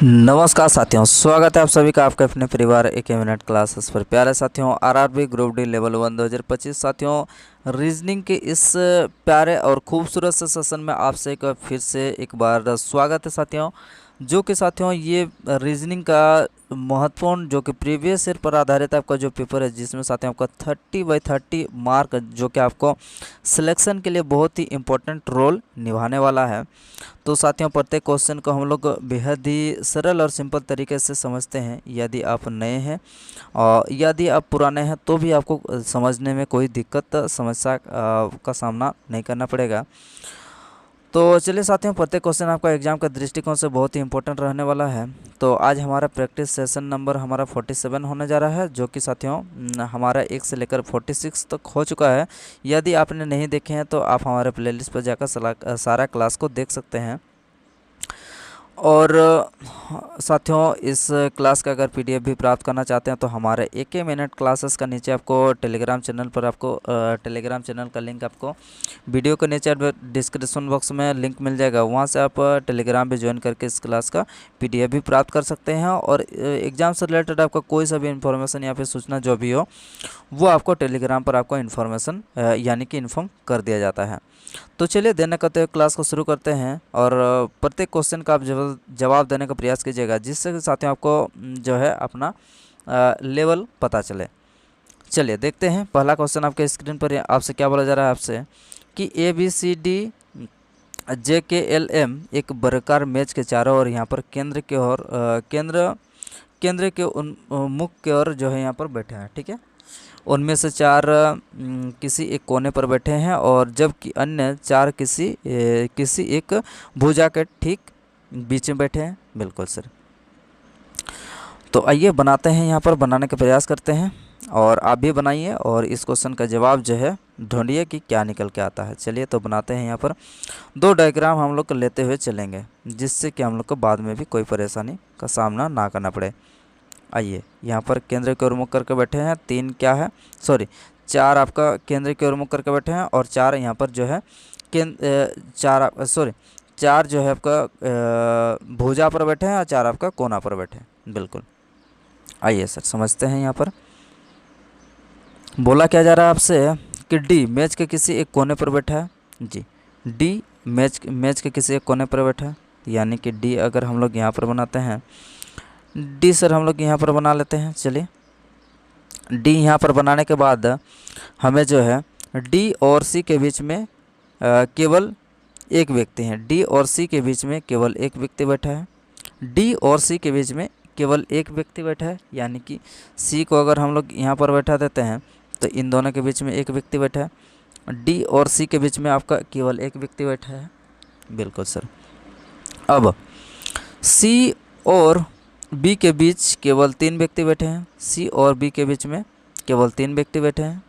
नमस्कार साथियों, स्वागत है आप सभी का आपके अपने परिवार एक मिनट क्लासेस पर। प्यारे साथियों, आरआरबी ग्रुप डी लेवल 1 2025 साथियों, रीजनिंग के इस प्यारे और खूबसूरत से सेशन में आपसे फिर से एक बार स्वागत है साथियों। जो कि साथियों ये रीजनिंग का महत्वपूर्ण जो कि प्रीवियस ईयर पर आधारित आपका जो पेपर है, जिसमें साथियों आपका 30/30 मार्क जो कि आपको सिलेक्शन के लिए बहुत ही इम्पोर्टेंट रोल निभाने वाला है। तो साथियों, प्रत्येक क्वेश्चन को हम लोग बेहद ही सरल और सिंपल तरीके से समझते हैं। यदि आप नए हैं और यदि आप पुराने हैं तो भी आपको समझने में कोई दिक्कत समस्या का सामना नहीं करना पड़ेगा। तो चलिए साथियों, प्रत्येक क्वेश्चन आपका एग्जाम का दृष्टिकोण से बहुत ही इंपॉर्टेंट रहने वाला है। तो आज हमारा प्रैक्टिस सेशन नंबर हमारा 47 होने जा रहा है, जो कि साथियों हमारा 1 से लेकर 46 तक हो चुका है। यदि आपने नहीं देखे हैं तो आप हमारे प्लेलिस्ट पर जाकर सारा क्लास को देख सकते हैं। और साथियों, इस क्लास का अगर पीडीएफ भी प्राप्त करना चाहते हैं तो हमारे एक मिनट क्लासेस का नीचे आपको टेलीग्राम चैनल पर टेलीग्राम चैनल का लिंक आपको वीडियो के नीचे डिस्क्रिप्शन बॉक्स में लिंक मिल जाएगा। वहां से आप टेलीग्राम पे ज्वाइन करके इस क्लास का पीडीएफ भी प्राप्त कर सकते हैं। और एग्ज़ाम से रिलेटेड आपका कोई सा भी इन्फॉर्मेशन या फिर सूचना जो भी हो, वो आपको टेलीग्राम पर आपको इन्फॉर्मेशन यानी कि इन्फॉर्म कर दिया जाता है। तो चलिए देर न करते हुए क्लास को शुरू करते हैं। और प्रत्येक क्वेश्चन का आप जवाब देने का प्रयास कीजिएगा, जिससे साथियों आपको जो है अपना लेवल पता चले। चलिए देखते हैं, पहला क्वेश्चन आपके स्क्रीन पर आपसे क्या बोला जा रहा है आपसे कि ABCD JKLM एक वर्गाकार मेज के चारों ओर यहाँ पर केंद्र के ओर केंद्र के मुख की ओर जो है यहाँ पर बैठे हैं। ठीक है, उनमें से 4 किसी एक कोने पर बैठे हैं और जबकि अन्य 4 किसी एक भुजा के ठीक बीच में बैठे हैं। बिल्कुल सर। तो आइए बनाते हैं, यहाँ पर बनाने का प्रयास करते हैं और आप भी बनाइए और इस क्वेश्चन का जवाब जो है ढूंढिए कि क्या निकल के आता है। चलिए तो बनाते हैं। यहाँ पर 2 डायग्राम हम लोग लेते हुए चलेंगे, जिससे कि हम लोग को बाद में भी कोई परेशानी का सामना ना करना पड़े। आइए, यहाँ पर केंद्र की ओर मुख करके बैठे हैं 3 क्या है, सॉरी 4 आपका केंद्र की ओर मुख करके बैठे हैं और 4 यहाँ पर जो है 4 जो है आपका भुजा पर बैठे हैं और 4 आपका कोना पर बैठे हैं। बिल्कुल। आइए सर समझते हैं। यहाँ पर बोला क्या जा रहा है आपसे कि डी मेज के किसी एक कोने पर बैठा है। जी, डी मेज के किसी एक कोने पर बैठा है, यानी कि डी अगर हम लोग यहाँ पर बनाते हैं, डी सर हम लोग यहाँ पर बना लेते हैं। चलिए, डी यहाँ पर बनाने के बाद हमें जो है डी और सी के बीच में केवल एक व्यक्ति है। डी और सी के बीच में केवल एक व्यक्ति बैठा है। डी और सी के बीच में केवल एक व्यक्ति बैठा है, यानी कि सी को अगर हम लोग यहाँ पर बैठा देते हैं तो इन दोनों के बीच में एक व्यक्ति बैठा है। डी और सी के बीच में आपका केवल एक व्यक्ति बैठा है। बिल्कुल सर। अब सी और बी के बीच केवल 3 व्यक्ति बैठे हैं। सी और बी के बीच में केवल 3 व्यक्ति बैठे हैं।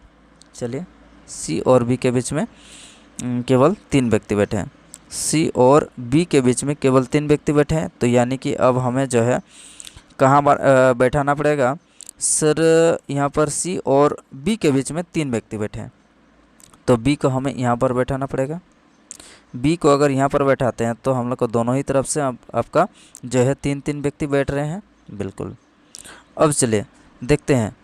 चलिए, सी और बी के बीच में केवल 3 व्यक्ति बैठे हैं। सी और बी के बीच में केवल 3 व्यक्ति बैठे हैं, तो यानी कि अब हमें जो है कहाँ बैठाना पड़ेगा सर। यहाँ पर सी और बी के बीच में 3 व्यक्ति बैठे हैं, तो बी को हमें यहाँ पर बैठाना पड़ेगा। बी को अगर यहाँ पर बैठाते हैं तो हम लोग को दोनों ही तरफ से आपका जो है 3-3 व्यक्ति बैठ रहे हैं। बिल्कुल। अब चलिए देखते हैं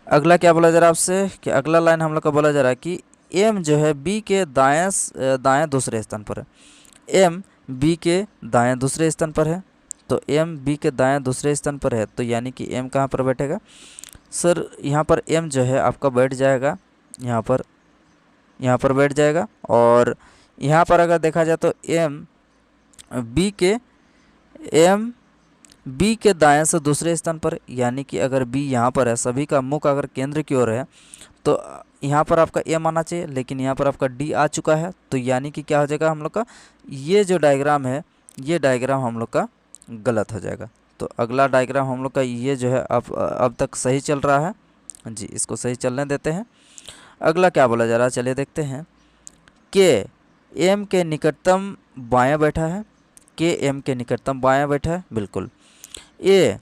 अगला क्या बोला जा रहा है आपसे कि अगला लाइन हम लोग का बोला जा रहा है कि एम जो है बी के दाएं दूसरे स्थान पर है। एम बी के दाएं दूसरे स्थान पर है, तो एम बी के दाएं दूसरे स्थान पर है, तो यानी कि एम कहाँ पर बैठेगा सर। यहाँ पर एम जो है आपका बैठ जाएगा, यहाँ पर बैठ जाएगा। और यहाँ पर अगर देखा जाए तो एम बी के दाएं से दूसरे स्थान पर, यानी कि अगर बी यहाँ पर है, सभी का मुख अगर केंद्र की ओर है, तो यहाँ पर आपका एम आना चाहिए, लेकिन यहाँ पर आपका डी आ चुका है, तो यानी कि क्या हो जाएगा हम लोग का ये जो डायग्राम है, ये डायग्राम हम लोग का गलत हो जाएगा। तो अगला डायग्राम हम लोग का ये जो है अब तक सही चल रहा है जी, इसको सही चलने देते हैं। अगला क्या बोला जा रहा है, चलिए देखते हैं। के एम के निकटतम बायां बैठा है। के एम के निकटतम बायां बैठा है। बिल्कुल। ए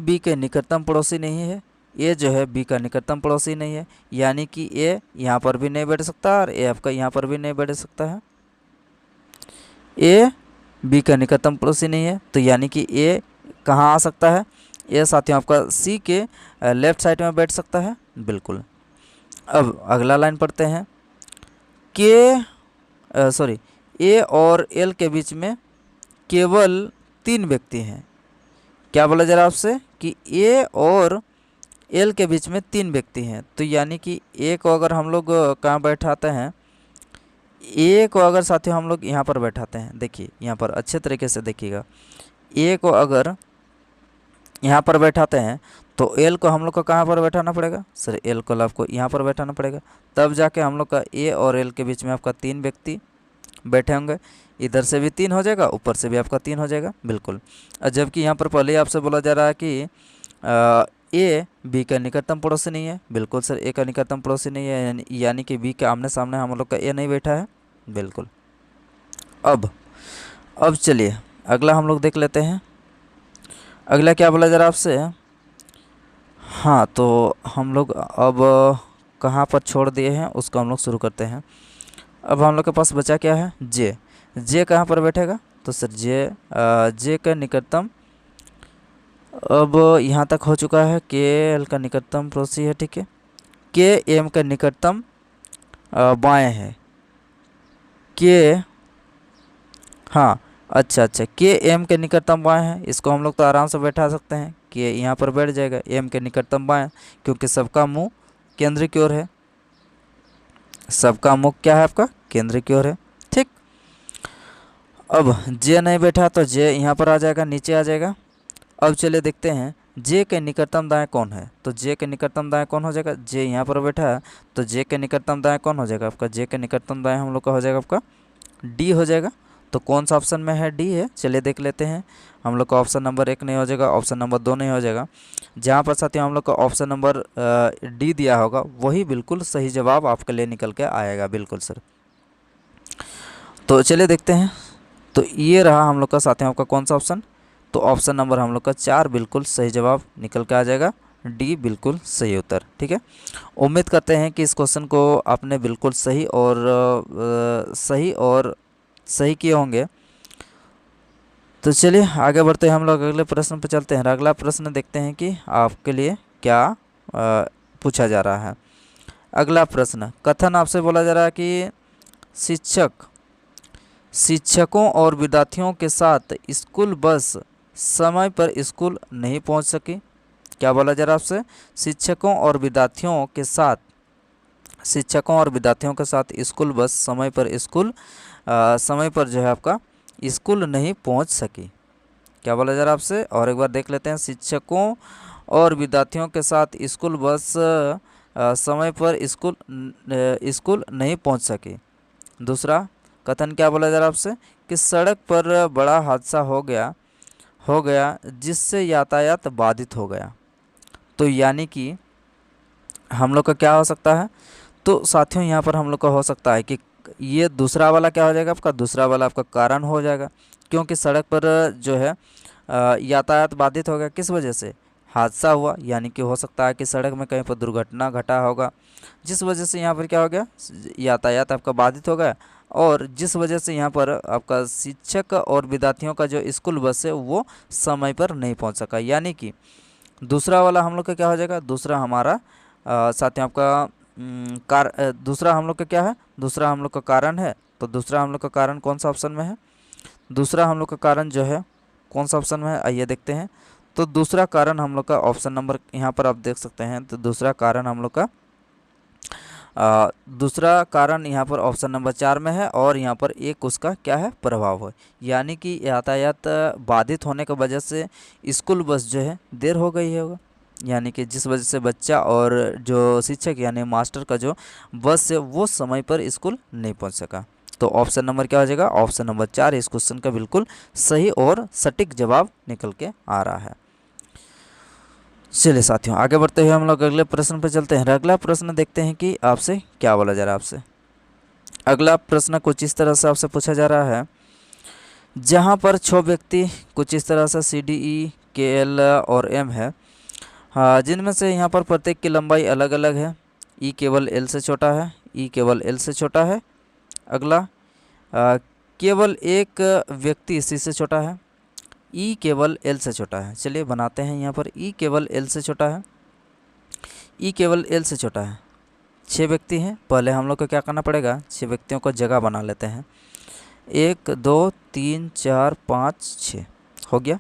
बी के निकटतम पड़ोसी नहीं है। ए जो है बी का निकटतम पड़ोसी नहीं है, यानी कि ए यहाँ पर भी नहीं बैठ सकता और ए आपका यहाँ पर भी नहीं बैठ सकता है। ए बी का निकटतम पड़ोसी नहीं है, तो यानी कि ए कहाँ आ सकता है? ए साथियों आपका सी के लेफ्ट साइड में बैठ सकता है, बिल्कुल। अब अगला लाइन पढ़ते हैं। ए और एल के बीच में केवल 3 व्यक्ति हैं। क्या बोला जा रहा है आपसे कि ए और एल के बीच में 3 व्यक्ति हैं, तो यानी कि ए को अगर हम लोग कहाँ बैठाते हैं, ए को अगर साथियों हम लोग यहाँ पर बैठाते हैं, देखिए यहाँ पर अच्छे तरीके से देखिएगा, ए को अगर यहाँ पर बैठाते हैं तो एल को हम लोग को कहाँ पर बैठाना पड़ेगा सर? एल को आपको यहाँ पर बैठाना पड़ेगा, तब जाके हम लोग का ए और एल के बीच में आपका 3 व्यक्ति बैठे होंगे। इधर से भी 3 हो जाएगा, ऊपर से भी आपका 3 हो जाएगा, बिल्कुल। जबकि यहाँ पर पहले आपसे बोला जा रहा है कि ए बी का निकटतम पड़ोसी नहीं है, बिल्कुल सर, ए का निकटतम पड़ोसी नहीं है, यानी कि बी के आमने सामने हम लोग का ए नहीं बैठा है, बिल्कुल। अब चलिए अगला हम लोग देख लेते हैं। अगला क्या बोला जा रहा है आपसे? हाँ, तो हम लोग अब कहाँ पर छोड़ दिए हैं उसको हम लोग शुरू करते हैं। अब हम लोग के पास बचा क्या है? जे। जे कहाँ पर बैठेगा? तो सर जे का निकटतम, अब यहाँ तक हो चुका है, के एल का निकटतम पड़ोसी है, ठीक है। के एम का निकटतम बाएँ है, के, हाँ अच्छा, के एम के निकटतम बाएँ है, इसको हम लोग तो आराम से बैठा सकते हैं कि यहाँ पर बैठ जाएगा एम के निकटतम बाएँ, क्योंकि सबका मुंह केंद्र की ओर है, सबका मुख क्या है आपका? केंद्र की ओर है, ठीक। अब जे नहीं बैठा तो जे यहाँ पर आ जाएगा, नीचे आ जाएगा। अब चलिए देखते हैं जे के निकटतम दाएं कौन है, तो जे के निकटतम दाएं कौन हो जाएगा? जे यहाँ पर बैठा है, तो जे के निकटतम दाएं कौन हो जाएगा आपका? जे के निकटतम दाएं हम लोग का हो जाएगा आपका डी हो जाएगा। तो कौन सा ऑप्शन में है? डी है। चलिए देख लेते हैं। हम लोग का ऑप्शन नंबर 1 नहीं हो जाएगा, ऑप्शन नंबर 2 नहीं हो जाएगा। जहाँ पर साथियों हम लोग का ऑप्शन नंबर डी दिया होगा वही बिल्कुल सही जवाब आपके लिए निकल के आएगा, बिल्कुल सर। तो चलिए देखते हैं। तो ये रहा हम लोग का साथियों आपका कौन सा ऑप्शन, तो ऑप्शन नंबर हम लोग का 4 बिल्कुल सही जवाब निकल के आ जाएगा, डी बिल्कुल सही उत्तर, ठीक है। उम्मीद करते हैं कि इस क्वेश्चन को आपने बिल्कुल सही किए होंगे। तो चलिए आगे बढ़ते हैं, हम लोग अगले प्रश्न पर चलते हैं। अगला प्रश्न देखते हैं कि आपके लिए क्या पूछा जा रहा है। अगला प्रश्न, कथन आपसे बोला जा रहा है कि शिक्षकों और विद्यार्थियों के साथ स्कूल बस समय पर स्कूल नहीं पहुंच सकी। क्या बोला जा रहा है आपसे? शिक्षकों और विद्यार्थियों के साथ स्कूल बस समय पर जो है आपका स्कूल नहीं पहुंच सकी। क्या बोला जा रहा है आपसे? और एक बार देख लेते हैं। शिक्षकों और विद्यार्थियों के साथ स्कूल बस समय पर स्कूल नहीं पहुंच सकी। दूसरा कथन क्या बोला जा रहा है आपसे कि सड़क पर बड़ा हादसा हो गया जिससे यातायात बाधित हो गया। तो यानी कि हम लोग का क्या हो सकता है? तो साथियों यहाँ पर हम लोग का हो सकता है कि ये दूसरा वाला क्या हो जाएगा आपका? दूसरा वाला आपका कारण हो जाएगा, क्योंकि सड़क पर जो है यातायात बाधित हो गया, किस वजह से? हादसा हुआ, यानी कि हो सकता है कि सड़क में कहीं पर दुर्घटना घटा होगा, जिस वजह से यहाँ पर क्या हो गया? यातायात आपका बाधित हो गया, और जिस वजह से यहाँ पर आपका शिक्षक और विद्यार्थियों का जो स्कूल बस है वो समय पर नहीं पहुँच सका। यानी कि दूसरा वाला हम लोग का क्या हो जाएगा? दूसरा हमारा साथियों आपका दूसरा हम लोग का क्या है? दूसरा हम लोग का कारण है। तो दूसरा हम लोग का कारण कौन सा ऑप्शन में है? दूसरा हम लोग का कारण जो है कौन सा ऑप्शन में है, आइए देखते हैं। तो दूसरा कारण हम लोग का ऑप्शन नंबर, यहाँ पर आप देख सकते हैं, तो दूसरा कारण हम लोग का दूसरा कारण यहाँ पर ऑप्शन नंबर 4 में है, और यहाँ पर एक उसका क्या है? प्रभाव है। यानी कि यातायात बाधित होने की वजह से स्कूल बस जो है देर हो गई है, यानी कि जिस वजह से बच्चा और जो शिक्षक यानी मास्टर का जो बस है वो समय पर स्कूल नहीं पहुँच सका। तो ऑप्शन नंबर क्या हो जाएगा? ऑप्शन नंबर 4 इस क्वेश्चन का बिल्कुल सही और सटीक जवाब निकल के आ रहा है। चलिए साथियों आगे बढ़ते हुए हम लोग अगले प्रश्न पर चलते हैं। अगला प्रश्न देखते हैं कि आपसे क्या बोला जा रहा है। आपसे अगला प्रश्न कुछ इस तरह से आपसे पूछा जा रहा है, जहाँ पर 6 व्यक्ति कुछ इस तरह से सी, डी, ई, के, एल और एम है, हाँ, जिनमें से यहाँ पर प्रत्येक की लंबाई अलग अलग है। ई केवल एल से छोटा है, ई केवल एल से छोटा है। अगला केवल एक व्यक्ति सी से छोटा है, ई केवल एल से छोटा है। चलिए बनाते हैं यहाँ पर, ई केवल एल से छोटा है, ई केवल एल से छोटा है। 6 व्यक्ति हैं, पहले हम लोग को क्या करना पड़ेगा, 6 व्यक्तियों को जगह बना लेते हैं। 1 2 3 4 5 6 हो गया।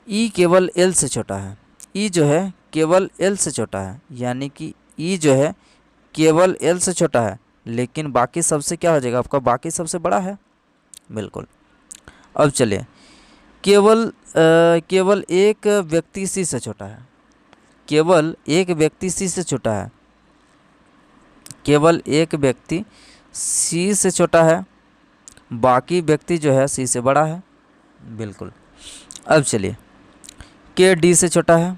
ई केवल एल से छोटा है, ई जो है केवल एल से छोटा है, यानी कि ई जो है केवल एल से छोटा है, लेकिन बाकी सबसे क्या हो जाएगा आपका, बाकी सबसे बड़ा है। बिल्कुल। अब चलिए, केवल एक व्यक्ति सी से छोटा है, केवल एक व्यक्ति सी से छोटा है, केवल एक व्यक्ति सी से छोटा है, बाकी व्यक्ति जो है सी से बड़ा है। बिल्कुल। अब चलिए, के डी से छोटा है,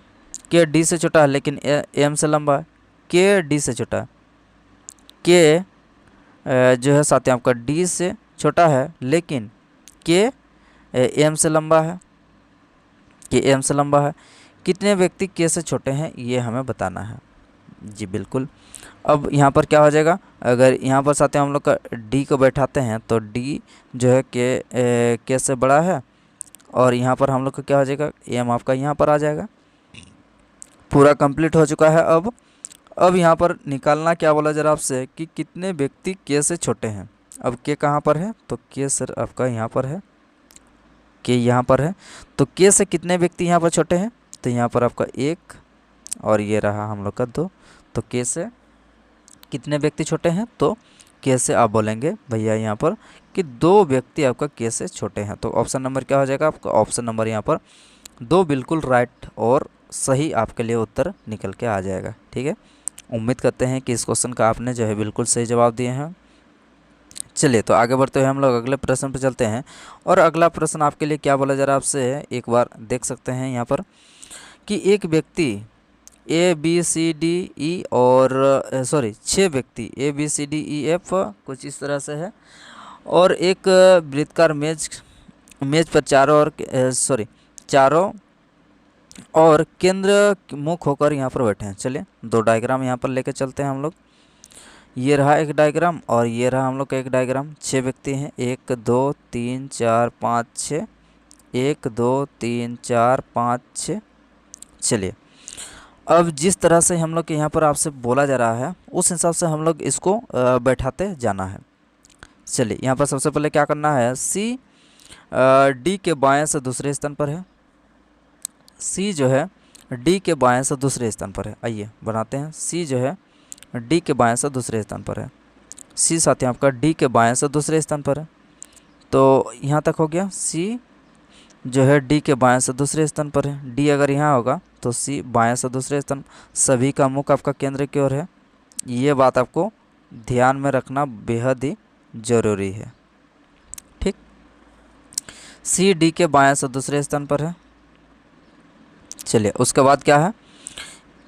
के डी से छोटा है लेकिन एम से लंबा है, के डी से छोटा है, के जो है साथियों आपका डी से छोटा है, लेकिन के एम से लंबा है, के एम से लंबा है। कितने व्यक्ति के से छोटे हैं ये हमें बताना है। जी बिल्कुल। अब यहाँ पर क्या हो जाएगा, अगर यहाँ पर साथियों हम लोग का डी को बैठाते हैं तो डी जो है के से बड़ा है, और यहाँ पर हम लोग का क्या हो जाएगा, एम आपका यहाँ पर आ जाएगा। पूरा कंप्लीट हो चुका है। अब यहाँ पर निकालना क्या बोला जरा आपसे कि कितने व्यक्ति के से छोटे हैं। अब के कहाँ पर है, तो के सर आपका यहाँ पर है, के यहाँ पर है, तो के से कितने व्यक्ति यहाँ पर छोटे हैं, तो यहाँ पर आपका 1 और ये रहा हम लोग का 2। तो के से कितने व्यक्ति छोटे हैं, तो के से आप बोलेंगे भैया यहाँ पर कि 2 व्यक्ति आपका के से छोटे हैं। तो ऑप्शन नंबर क्या हो जाएगा आपका, ऑप्शन नंबर यहाँ पर 2 बिल्कुल राइट और सही आपके लिए उत्तर निकल के आ जाएगा। ठीक है, उम्मीद करते हैं कि इस क्वेश्चन का आपने जो है बिल्कुल सही जवाब दिए हैं। चलिए तो आगे बढ़ते हुए हम लोग अगले प्रश्न पर चलते हैं। और अगला प्रश्न आपके लिए क्या बोला जरा आपसे एक बार देख सकते हैं यहाँ पर कि एक व्यक्ति ए बी सी डी ई और 6 व्यक्ति A B C D E F कुछ इस तरह से है, और एक वृत्ताकार मेज पर चारों और केंद्र मुख होकर यहाँ पर बैठे हैं। चलिए 2 डायग्राम यहाँ पर लेके चलते हैं हम लोग। ये रहा एक डायग्राम और ये रहा हम लोग का एक डायग्राम। 6 व्यक्ति हैं, 1 2 3 4 5 6, 1 2 3 4 5 6। चलिए अब जिस तरह से हम लोग के यहाँ पर आपसे बोला जा रहा है उस हिसाब से हम लोग इसको बैठाते जाना है। चलिए यहाँ पर सबसे पहले क्या करना है, सी डी के बाएं से दूसरे स्थान पर है, सी जो है डी के बाएं से दूसरे स्थान पर है। आइए बनाते हैं, सी जो है डी के बाएं से दूसरे स्थान पर है, सी साथियों आपका डी के बाएं से दूसरे स्थान पर है। तो यहाँ तक हो गया, सी जो है डी के बाएं से दूसरे स्थान पर है। डी अगर यहाँ होगा तो सी बाएं से दूसरे स्थान, सभी का मुख आपका केंद्र की ओर है। ये बात आपको ध्यान में रखना बेहद ही ज़रूरी है। ठीक, सी डी के बाएं से दूसरे स्थान पर है। चलिए उसके बाद क्या है,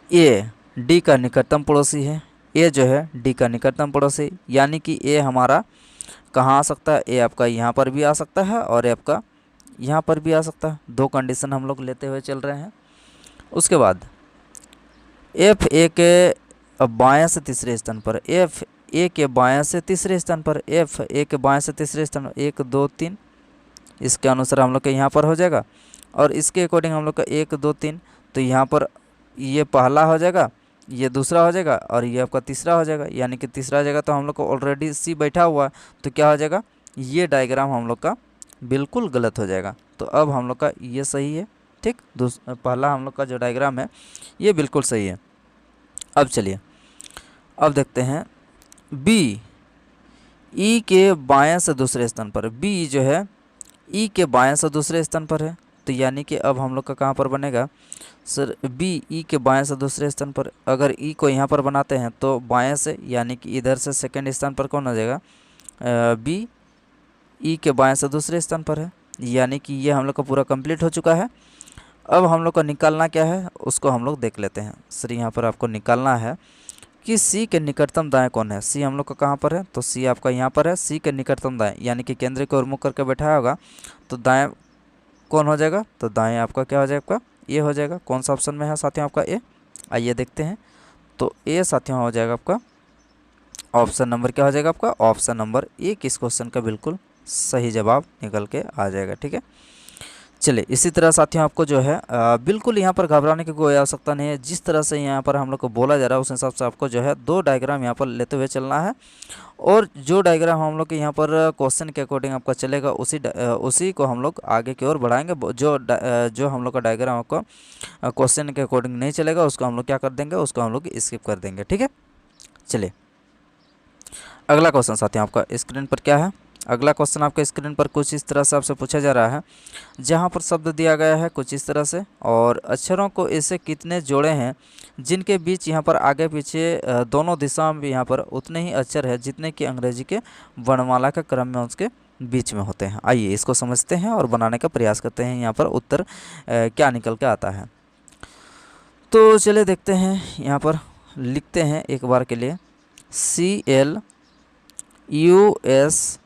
ए डी का निकटतम पड़ोसी है। ए जो है डी का निकटतम पड़ोसी, यानी कि ए हमारा कहाँ आ सकता है, ए आपका यहाँ पर भी आ सकता है और ए आपका यहाँ पर भी आ सकता है। 2 कंडीशन हम लोग लेते हुए चल रहे हैं। उसके बाद एफ ए के बाएं से तीसरे स्थान पर, एफ ए के बाएं से तीसरे स्थान पर, एफ ए के बाएं से तीसरे स्थान 1 2 3, इसके अनुसार हम लोग के यहाँ पर हो जाएगा। और इसके अकॉर्डिंग हम लोग का 1 2 3, तो यहाँ पर ये पहला हो जाएगा, ये दूसरा हो जाएगा और ये आपका तीसरा हो जाएगा। यानी कि तीसरा जगह तो हम लोग को ऑलरेडी सी बैठा हुआ है, तो क्या हो जाएगा, ये डायग्राम हम लोग का बिल्कुल गलत हो जाएगा। तो अब हम लोग का ये सही है। ठीक, पहला हम लोग का जो डायग्राम है ये बिल्कुल सही है। अब चलिए अब देखते हैं बी ई के बाएं से दूसरे स्थान पर, बी जो है ई के बाएं से दूसरे स्थान पर है। तो यानी कि अब हम लोग का कहाँ पर बनेगा सर, बी ई के बाएं से दूसरे स्थान पर। अगर ई को यहाँ पर बनाते हैं तो बाएं से, यानी कि इधर से सेकंड स्थान पर कौन हो जाएगा, बी ई के बाएं से दूसरे स्थान पर है। यानी कि ये हम लोग का पूरा कंप्लीट हो चुका है। अब हम लोग को निकालना क्या है उसको हम लोग देख लेते हैं। सर यहाँ पर आपको निकालना है कि सी के निकटतम दाएं कौन है। सी हम लोग का कहाँ पर है, तो सी आपका यहाँ पर है। सी के निकटतम दाएं यानी कि केंद्र को उन्मुख करके बैठाया होगा, तो दाएं कौन हो जाएगा, तो दाएं आपका क्या हो जाएगा, आपका ए हो जाएगा। कौन सा ऑप्शन में है साथियों आपका, ए। आइए देखते हैं, तो ए साथियों हो जाएगा आपका ऑप्शन नंबर क्या हो जाएगा आपका, ऑप्शन नंबर ए किस क्वेश्चन का बिल्कुल सही जवाब निकल के आ जाएगा। ठीक है, चलिए इसी तरह साथियों आपको जो है बिल्कुल यहाँ पर घबराने की कोई आवश्यकता नहीं है। जिस तरह से यहाँ पर हम लोग को बोला जा रहा है उस हिसाब से आपको जो है 2 डायग्राम यहाँ पर लेते हुए चलना है, और जो डायग्राम हम लोग के यहाँ पर क्वेश्चन के अकॉर्डिंग आपका चलेगा उसी को हम लोग आगे की ओर बढ़ाएंगे। जो हम लोग का डायग्राम आपको क्वेश्चन के अकॉर्डिंग नहीं चलेगा उसको हम लोग क्या कर देंगे, उसको हम लोग स्किप कर देंगे। ठीक है, चलिए अगला क्वेश्चन साथियों आपका स्क्रीन पर क्या है। अगला क्वेश्चन आपके स्क्रीन पर कुछ इस तरह से आपसे पूछा जा रहा है, जहाँ पर शब्द दिया गया है कुछ इस तरह से, और अक्षरों को ऐसे कितने जोड़े हैं जिनके बीच यहाँ पर आगे पीछे दोनों दिशा में यहाँ पर उतने ही अक्षर है जितने कि अंग्रेजी के वर्णमाला के क्रम में उसके बीच में होते हैं। आइए इसको समझते हैं और बनाने का प्रयास करते हैं, यहाँ पर उत्तर क्या निकल के आता है। तो चलिए देखते हैं, यहाँ पर लिखते हैं एक बार के लिए CLUSTERS,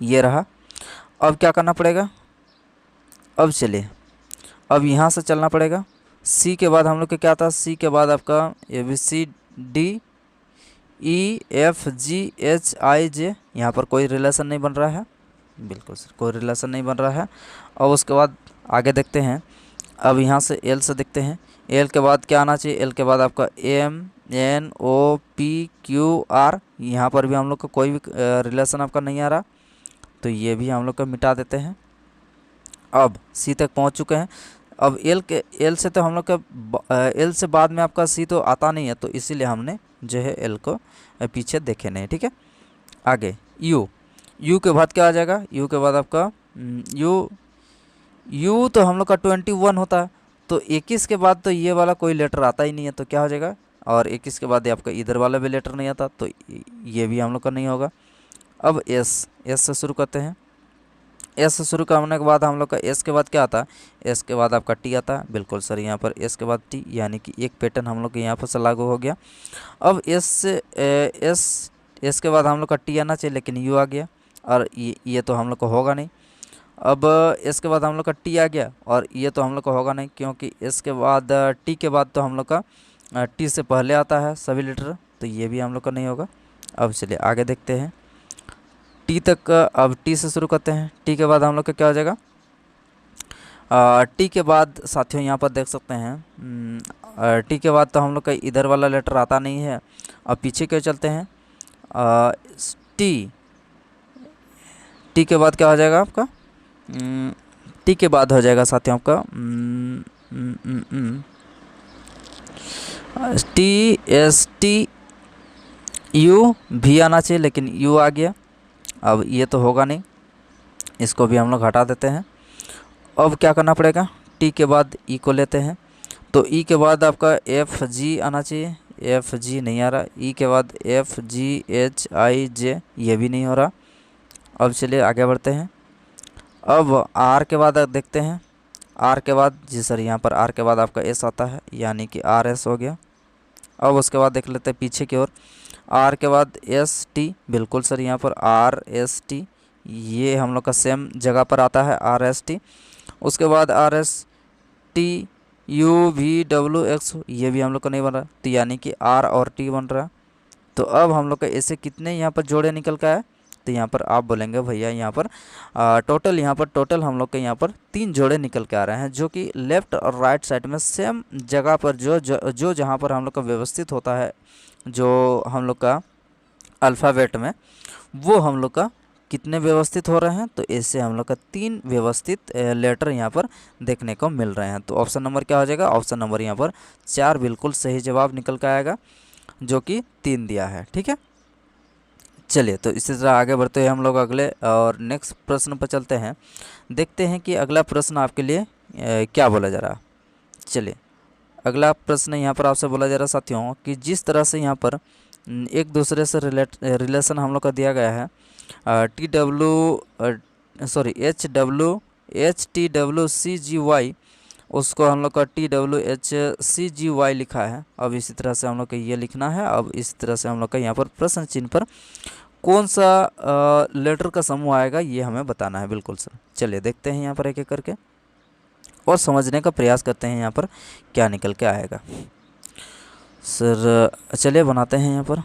ये रहा। अब क्या करना पड़ेगा, अब चलिए अब यहाँ से चलना पड़ेगा। सी के बाद हम लोग के क्या था, सी के बाद आपका ABCDEFGHIJ, यहाँ पर कोई रिलेशन नहीं बन रहा है, बिल्कुल सर कोई रिलेशन नहीं बन रहा है। और उसके बाद आगे देखते हैं, अब यहाँ से एल से देखते हैं, एल के बाद क्या आना चाहिए, एल के बाद आपका MNOPQR, यहाँ पर भी हम लोग का कोई भी रिलेशन आपका नहीं आ रहा, तो ये भी हम लोग का मिटा देते हैं। अब सी तक पहुँच चुके हैं। अब एल से तो हम लोग का एल से बाद में आपका सी तो आता नहीं है, तो इसीलिए हमने जो है एल को पीछे देखे नहीं। ठीक है, आगे यू के बाद क्या आ जाएगा, यू के बाद आपका यू तो हम लोग का 21 होता है, तो 21 के बाद तो ये वाला कोई लेटर आता ही नहीं है, तो क्या हो जाएगा, और 21 के बाद आपका इधर वाला भी लेटर नहीं आता, तो ये भी हम लोग का नहीं होगा। अब एस से शुरू करते हैं, एस से शुरू करने के बाद हम लोग का एस के बाद क्या आता है, एस के बाद आपका टी आता है, बिल्कुल सर यहाँ पर एस के बाद टी, यानी कि एक पैटर्न हम लोग के यहाँ पर से लागू हो गया। अब एस के बाद हम लोग का टी आना चाहिए, लेकिन यू आ गया, और ये तो हम लोग को होगा नहीं। अब एस के बाद हम लोग का टी आ गया, और ये तो हम लोग का होगा नहीं, क्योंकि एस के बाद टी के बाद तो हम लोग का टी से पहले आता है सभी लेटर, तो ये भी हम लोग का नहीं होगा। अब चलिए आगे देखते हैं, टी तक, अब टी से शुरू करते हैं, टी के बाद हम लोग का क्या हो जाएगा, टी के बाद साथियों यहाँ पर देख सकते हैं, टी के बाद तो हम लोग का इधर वाला लेटर आता नहीं है। अब पीछे क्यों चलते हैं, टी के बाद क्या हो जाएगा आपका, टी के बाद हो जाएगा साथियों आपका TSTU भी आना चाहिए, लेकिन यू आ गया। अब ये तो होगा नहीं, इसको भी हम लोग हटा देते हैं। अब क्या करना पड़ेगा, टी के बाद ई को लेते हैं, तो ई के बाद आपका FG आना चाहिए, FG नहीं आ रहा, ई के बाद FGHIJ, ये भी नहीं हो रहा। अब चलिए आगे बढ़ते हैं। अब आर के बाद देखते हैं, आर के बाद, जी सर यहाँ पर आर के बाद आपका एस आता है, यानी कि RS हो गया। अब उसके बाद देख लेते हैं पीछे की ओर, आर के बाद ST, बिल्कुल सर यहाँ पर RST, ये हम लोग का सेम जगह पर आता है RST। उसके बाद RSTUVWX, ये भी हम लोग का नहीं बन रहा, तो यानी कि R और T बन रहा। तो अब हम लोग का ऐसे कितने यहाँ पर जोड़े निकल का है, तो यहाँ पर आप बोलेंगे भैया यहाँ पर टोटल हम लोग के यहाँ पर 3 जोड़े निकल के आ रहे हैं, जो कि लेफ़्ट और राइट साइड में सेम जगह पर जो जहाँ पर हम लोग का व्यवस्थित होता है, जो हम लोग का अल्फ़ाबेट में, वो हम लोग का कितने व्यवस्थित हो रहे हैं, तो ऐसे हम लोग का 3 व्यवस्थित लेटर यहाँ पर देखने को मिल रहे हैं। तो ऑप्शन नंबर क्या हो जाएगा, ऑप्शन नंबर यहाँ पर 4 बिल्कुल सही जवाब निकल के आएगा, जो कि 3 दिया है। ठीक है, चलिए तो इसी तरह आगे बढ़ते हैं हम लोग अगले और नेक्स्ट प्रश्न पर चलते हैं। देखते हैं कि अगला प्रश्न आपके लिए क्या बोला जा रहा। चलिए अगला प्रश्न यहाँ पर आपसे बोला जा रहा साथियों, कि जिस तरह से यहाँ पर एक दूसरे से रिलेशन हम लोग का दिया गया है, HTWCGY, उसको हम लोग का TWHCGY लिखा है। अब इसी तरह से हम लोग को ये लिखना है। अब इस तरह से हम लोग का यहाँ पर प्रश्न चिन्ह पर कौन सा लेटर का समूह आएगा, ये हमें बताना है। बिल्कुल सर, चलिए देखते हैं यहाँ पर एक एक करके और समझने का प्रयास करते हैं यहाँ पर क्या निकल के आएगा। सर चलिए बनाते हैं यहाँ पर।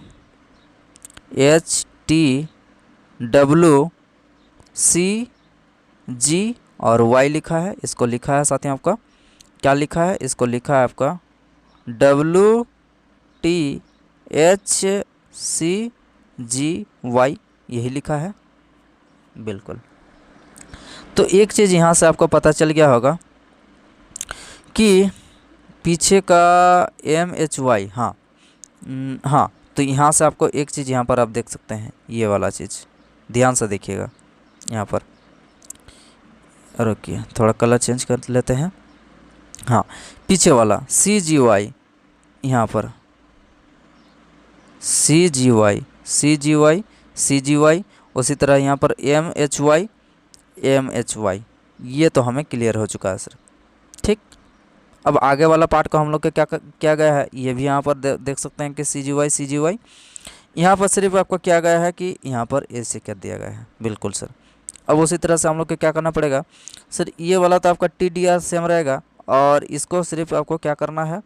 HTWCG और Y लिखा है, इसको लिखा है साथियों आपका क्या लिखा है, इसको लिखा है आपका WTHCGY, यही लिखा है बिल्कुल। तो एक चीज़ यहाँ से आपको पता चल गया होगा कि पीछे का MHY, हाँ हाँ, तो यहाँ से आपको एक चीज़ यहाँ पर आप देख सकते हैं, ये वाला चीज़ ध्यान से देखिएगा यहाँ पर। रुकिए थोड़ा कलर चेंज कर लेते हैं। हाँ, पीछे वाला CGY, यहाँ पर CGY, उसी तरह यहाँ पर MHY, ये तो हमें क्लियर हो चुका है सर। ठीक, अब आगे वाला पार्ट को हम लोग के क्या गया है, ये भी यहाँ पर देख सकते हैं कि CGY, यहाँ पर सिर्फ आपको क्या गया है कि यहाँ पर ऐसे कर दिया गया है, बिल्कुल सर। अब उसी तरह से हम लोग को क्या करना पड़ेगा सर, ये वाला तो आपका TDR सेम रहेगा, और इसको सिर्फ आपको क्या करना है,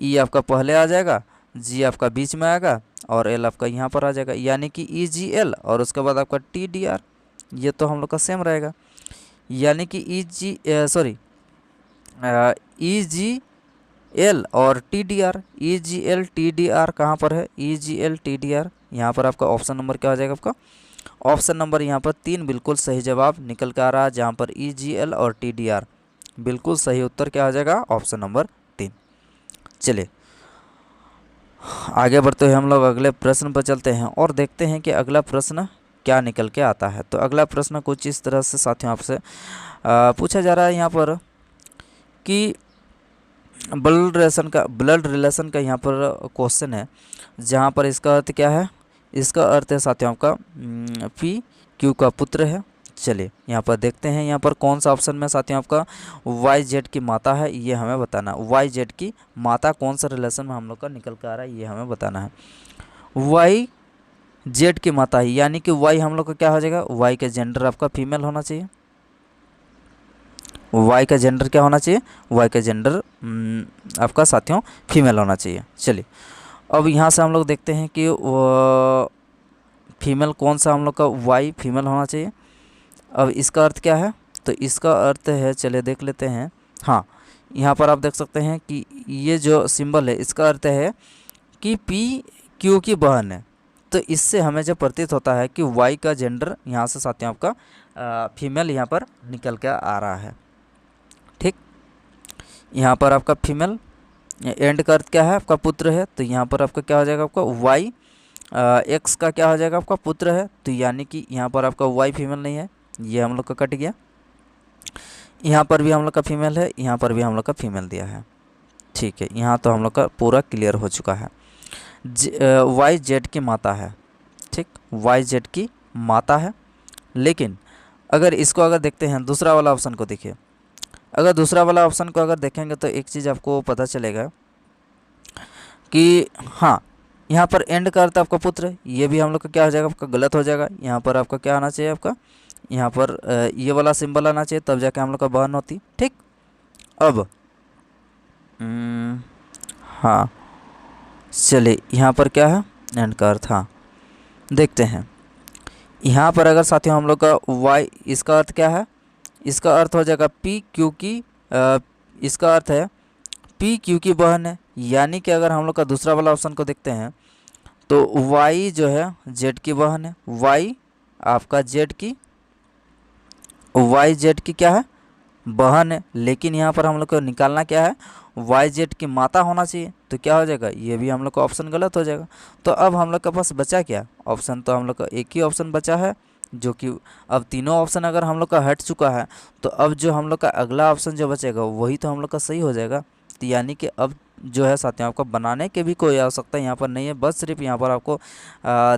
E आपका पहले आ जाएगा, G आपका बीच में आएगा, और L आपका यहाँ पर आ जाएगा, यानी कि EGL, और उसके बाद आपका TDR, ये तो हम लोग का सेम रहेगा, यानी कि EGL और TDR, EGL TDR कहाँ पर है, EGL TDR, यहाँ पर आपका ऑप्शन नंबर क्या हो जाएगा, आपका ऑप्शन नंबर यहाँ पर 3 बिल्कुल सही जवाब निकल के आ रहा है, जहाँ पर EGL और TDR बिल्कुल सही उत्तर क्या हो जाएगा, ऑप्शन नंबर 3। चलिए आगे बढ़ते हुए हम लोग अगले प्रश्न पर चलते हैं और देखते हैं कि अगला प्रश्न क्या निकल के आता है। तो अगला प्रश्न कुछ इस तरह से साथियों आपसे पूछा जा रहा है यहाँ पर कि ब्लड रिलेशन का यहाँ पर क्वेश्चन है, जहाँ पर इसका अर्थ क्या है, इसका अर्थ है साथियों आपका PQ का पुत्र है। चलिए यहाँ पर देखते हैं, यहाँ पर कौन सा ऑप्शन में साथियों आपका YZ की माता है, ये हमें बताना। YZ की माता कौन सा रिलेशन में हम लोग का निकल कर आ रहा है, ये हमें बताना है। YZ की माता है, यानी कि Y हम लोग का क्या हो जाएगा, Y का जेंडर आपका फीमेल होना चाहिए। Y का जेंडर क्या होना चाहिए, Y का जेंडर आपका साथियों फीमेल होना चाहिए। चलिए अब यहाँ से हम लोग देखते हैं कि फीमेल कौन सा हम लोग का Y फीमेल होना चाहिए। अब इसका अर्थ क्या है, तो इसका अर्थ है, चलिए देख लेते हैं। हाँ, यहाँ पर आप देख सकते हैं कि ये जो सिंबल है इसका अर्थ है कि PQ की बहन है। तो इससे हमें जो प्रतीत होता है कि Y का जेंडर यहाँ से साथियों आपका फीमेल यहाँ पर निकल के आ रहा है। ठीक, यहाँ पर आपका फीमेल, एंड का अर्थ क्या है, आपका पुत्र है, तो यहाँ पर आपका क्या हो जाएगा, आपका Y X का क्या हो जाएगा, आपका पुत्र है, तो यानी कि यहाँ पर आपका Y फीमेल नहीं है, ये हम लोग का कट गया। यहाँ पर भी हम लोग का फीमेल है, यहाँ पर भी हम लोग का फीमेल दिया है। ठीक है, यहाँ तो हम लोग का पूरा क्लियर हो चुका है। YZ की माता है, ठीक, YZ की माता है। लेकिन अगर इसको अगर देखते हैं, दूसरा वाला ऑप्शन को देखिए, अगर दूसरा वाला ऑप्शन को अगर देखेंगे तो एक चीज़ आपको पता चलेगा कि हाँ, यहाँ पर एंड का अर्थ आपका पुत्र, ये भी हम लोग का क्या हो जाएगा, आपका गलत हो जाएगा। यहाँ पर आपका क्या आना चाहिए, आपका यहाँ पर ये वाला सिंबल आना चाहिए, तब जाके हम लोग का बहन होती। ठीक, अब हाँ चलिए यहाँ पर क्या है, एंड का अर्थ, हाँ देखते हैं। यहाँ पर अगर साथियों हम लोग का Y, इसका अर्थ क्या है, इसका अर्थ हो जाएगा PQ की, इसका अर्थ है PQ की बहन है। यानी कि अगर हम लोग का दूसरा वाला ऑप्शन को देखते हैं तो Y जो है Z की बहन है, Y आपका Z की, YZ की क्या है, बहन है। लेकिन यहाँ पर हम लोग को निकालना क्या है, YZ की माता होना चाहिए, तो क्या हो जाएगा, ये भी हम लोग का ऑप्शन गलत हो जाएगा। तो अब हम लोग के पास बचा क्या ऑप्शन, तो हम लोग का एक ही ऑप्शन बचा है, जो कि अब तीनों ऑप्शन अगर हम लोग का हट चुका है, तो अब जो हम लोग का अगला ऑप्शन जो बचेगा वही तो हम लोग का सही हो जाएगा। तो यानी कि अब जो है साथियों आपको बनाने के भी कोई आवश्यकता यहाँ पर नहीं है, बस सिर्फ यहाँ पर आपको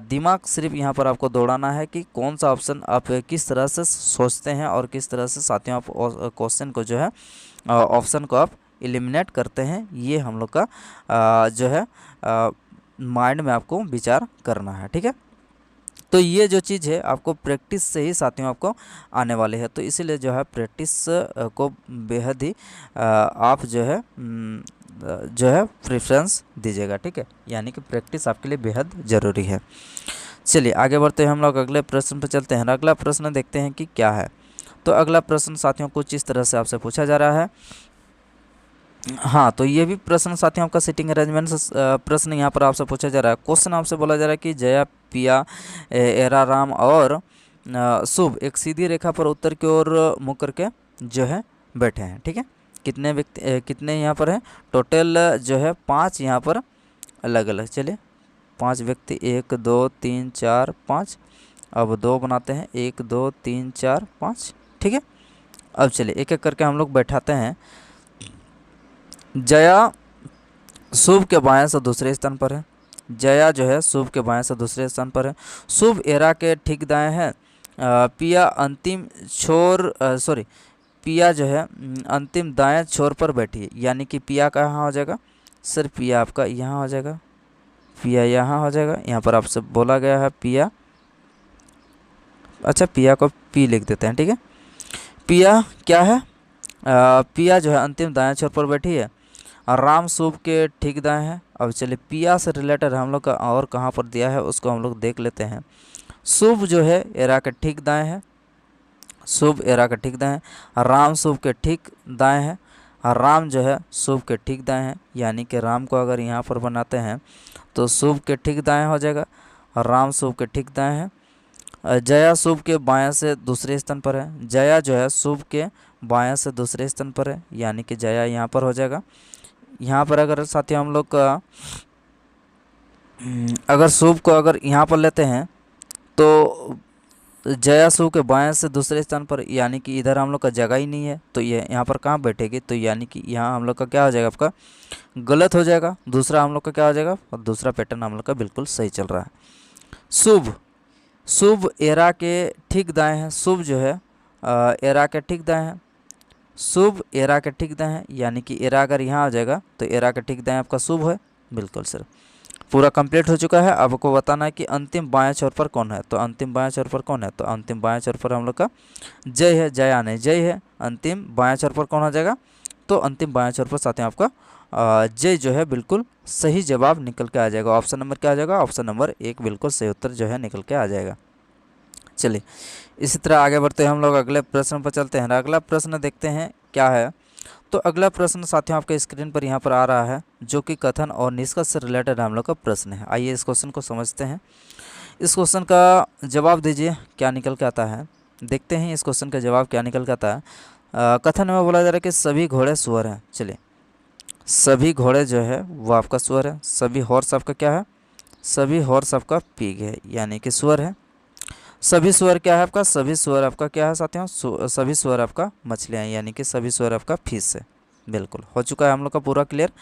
दिमाग सिर्फ यहाँ पर आपको दौड़ाना है कि कौन सा ऑप्शन आप किस तरह से सोचते हैं और किस तरह से साथियों आप क्वेश्चन को जो है ऑप्शन को आप एलिमिनेट करते हैं। ये हम लोग का जो है माइंड में आपको विचार करना है। ठीक है, तो ये जो चीज़ है आपको प्रैक्टिस से ही साथियों आपको आने वाले हैं, तो इसीलिए जो है प्रैक्टिस को बेहद ही आप जो है प्रेफरेंस दीजिएगा। ठीक है, यानी कि प्रैक्टिस आपके लिए बेहद ज़रूरी है। चलिए आगे बढ़ते हैं हम लोग अगले प्रश्न पर चलते हैं। अगला प्रश्न देखते हैं कि क्या है। तो अगला प्रश्न साथियों कुछ इस तरह से आपसे पूछा जा रहा है। हाँ, तो ये भी प्रश्न साथियों आपका सिटिंग अरेंजमेंट प्रश्न यहाँ पर आपसे पूछा जा रहा है। क्वेश्चन आपसे बोला जा रहा है कि जया, पिया, एरा, राम और शुभ एक सीधी रेखा पर उत्तर की ओर मुख करके जो है बैठे हैं। ठीक है, कितने व्यक्ति कितने यहाँ पर हैं टोटल जो है 5 यहाँ पर अलग अलग। चलिए 5 व्यक्ति, 1 2 3 4 5, अब 2 बनाते हैं, 1 2 3 4 5। ठीक है, अब चलिए एक एक करके हम लोग बैठाते हैं। जया शुभ के बाएं से दूसरे स्थान पर है। जया जो है शुभ के बाएं से दूसरे स्थान पर है। शुभ एरा के ठीक दाएं है। पिया अंतिम छोर पिया जो है अंतिम दाएं छोर पर बैठी है, यानी कि पिया कहाँ हो जाएगा सर? पिया आपका यहाँ हो जाएगा, पिया यहाँ हो जाएगा। यहाँ पर आपसे बोला गया है पिया, अच्छा पिया को पी लिख देते हैं। ठीक है, पिया क्या है? पिया जो है अंतिम दाएं छोर पर बैठी है और राम शुभ के ठीक दाएं है। अब चलिए पिया से रिलेटेड हम लोग का और कहाँ पर दिया है उसको हम लोग देख लेते हैं। शुभ जो है एरा के ठीक दाएं है, शुभ एरा के ठीक दाएं है। राम शुभ के ठीक दाएं है और राम जो है शुभ के ठीक दाएं है, यानी कि राम को अगर यहाँ पर बनाते हैं तो शुभ के ठीक दाएं हो जाएगा और राम शुभ के ठीक दाएं है। जया शुभ के बाएं से दूसरे स्थान पर है। जया जो है शुभ के बाएं से दूसरे स्थान पर है, यानी कि जया यहाँ पर हो जाएगा। यहाँ पर अगर साथियों हम लोग का अगर शुभ को अगर यहाँ पर लेते हैं तो जया शुभ के बाएं से दूसरे स्थान पर, यानी कि इधर हम लोग का जगह ही नहीं है तो ये यहाँ पर कहाँ बैठेगी, तो यानी कि यहाँ हम लोग का क्या हो जाएगा, आपका गलत हो जाएगा। दूसरा हम लोग का क्या हो जाएगा, और दूसरा पैटर्न हम लोग का बिल्कुल सही चल रहा है। शुभ, शुभ एरा के ठीक दाएं है। शुभ जो है एरा के ठीक दाएं है। शुभ एरा के ठीक दाएं है, यानी कि एरा अगर यहाँ आ जाएगा तो एरा के ठीक दाएं आपका शुभ है। बिल्कुल सर, पूरा कंप्लीट हो चुका है। अब आपको बताना है कि अंतिम बाएं छोर पर कौन है। तो अंतिम बाएं छोर पर कौन है, तो अंतिम बाएं छोर पर हम लोग का जय है, जया नहीं जय है। अंतिम बाएं छोर पर कौन हो जाएगा, तो अंतिम बाएं छोर पर साथ ही आपका जय जो है बिल्कुल सही जवाब निकल के आ जाएगा। ऑप्शन नंबर क्या आ जाएगा, ऑप्शन नंबर 1 बिल्कुल सही उत्तर जो है निकल के आ जाएगा। चलिए इसी तरह आगे बढ़ते हैं हम लोग अगले प्रश्न पर चलते हैं। अगला प्रश्न देखते हैं क्या है। तो अगला प्रश्न साथियों आपके स्क्रीन पर यहाँ पर आ रहा है, जो कि कथन और निष्कर्ष से रिलेटेड हम लोग का प्रश्न है। आइए इस क्वेश्चन को समझते हैं। इस क्वेश्चन का जवाब दीजिए क्या निकल के आता है। देखते हैं इस क्वेश्चन का जवाब क्या निकल के आता है। कथन में बोला जा रहा है कि सभी घोड़े सुअर हैं। चलिए सभी घोड़े जो है वो आपका सुअर है। सभी हॉर्स आपका क्या है, सभी हॉर्स आपका पीग है, यानी कि सुअर है। सभी सुअर क्या है आपका, सभी सुअर आपका क्या है साथियों, सभी सुअर आपका मछलियाँ, यानी कि सभी सुअर आपका फिश है। बिल्कुल हो चुका है हम लोग का पूरा क्लियर।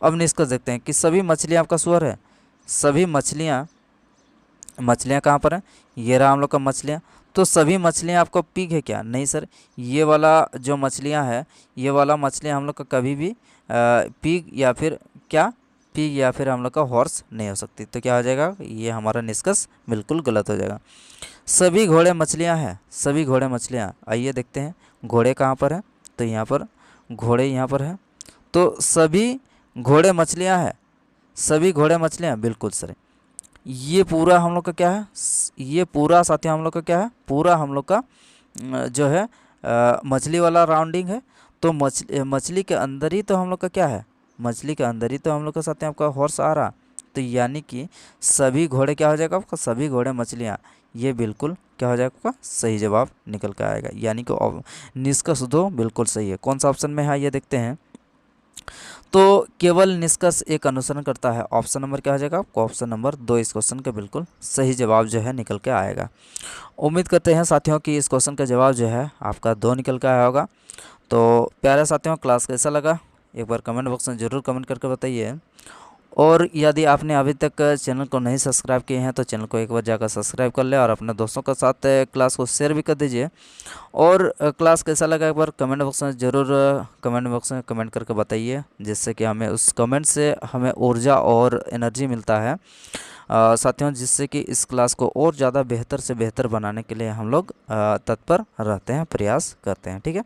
अब निष्कर्ष देखते हैं कि सभी मछलियाँ आपका सुअर है। सभी मछलियाँ, मछलियाँ कहाँ पर हैं, ये रहा हम लोग का मछलियाँ। तो सभी मछलियाँ आपको पीग है क्या, नहीं सर, ये वाला जो मछलियाँ है, ये वाला मछलियाँ हम लोग का कभी भी पीग या फिर क्या, पीग या फिर हम लोग का हॉर्स नहीं हो सकती। तो क्या हो जाएगा, ये हमारा निष्कर्ष बिल्कुल गलत हो जाएगा। सभी घोड़े मछलियाँ हैं, सभी घोड़े मछलियाँ। आइए देखते हैं घोड़े कहाँ पर हैं, तो यहाँ पर घोड़े यहाँ पर हैं। तो सभी घोड़े मछलियाँ हैं, सभी घोड़े मछलियाँ, बिल्कुल सर। ये पूरा हम लोग का क्या है, ये पूरा साथियों हम लोग का क्या है, पूरा हम लोग का जो है मछली वाला राउंडिंग है। तो मछली के अंदर ही तो हम लोग का क्या है, मछली के अंदर ही तो हम लोग का साथियों आपका हॉर्स आ रहा। तो यानी कि सभी घोड़े क्या हो जाएगा आपका, सभी घोड़े मछलियाँ, ये बिल्कुल क्या हो जाएगा आपका सही जवाब निकल कर आएगा। यानी कि निष्कर्ष दो बिल्कुल सही है। कौन सा ऑप्शन में है ये देखते हैं। तो केवल निष्कर्ष एक अनुसरण करता है, ऑप्शन नंबर क्या हो जाएगा आपको, ऑप्शन नंबर 2 इस क्वेश्चन का बिल्कुल सही जवाब जो है निकल के आएगा। उम्मीद करते हैं साथियों कि इस क्वेश्चन का जवाब जो है आपका 2 निकल के आया होगा। तो प्यारे साथियों क्लास कैसा लगा एक बार कमेंट बॉक्स में ज़रूर कमेंट करके बताइए। और यदि आपने अभी तक चैनल को नहीं सब्सक्राइब किए हैं तो चैनल को एक बार जाकर सब्सक्राइब कर ले और अपने दोस्तों के साथ क्लास को शेयर भी कर दीजिए। और क्लास कैसा लगा एक बार कमेंट बॉक्स में ज़रूर कमेंट करके बताइए, जिससे कि हमें उस कमेंट से हमें ऊर्जा और एनर्जी मिलता है साथियों, जिससे कि इस क्लास को और ज़्यादा बेहतर से बेहतर बनाने के लिए हम लोग तत्पर रहते हैं, प्रयास करते हैं। ठीक है,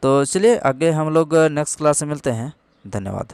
तो चलिए आगे हम लोग नेक्स्ट क्लास में मिलते हैं। धन्यवाद।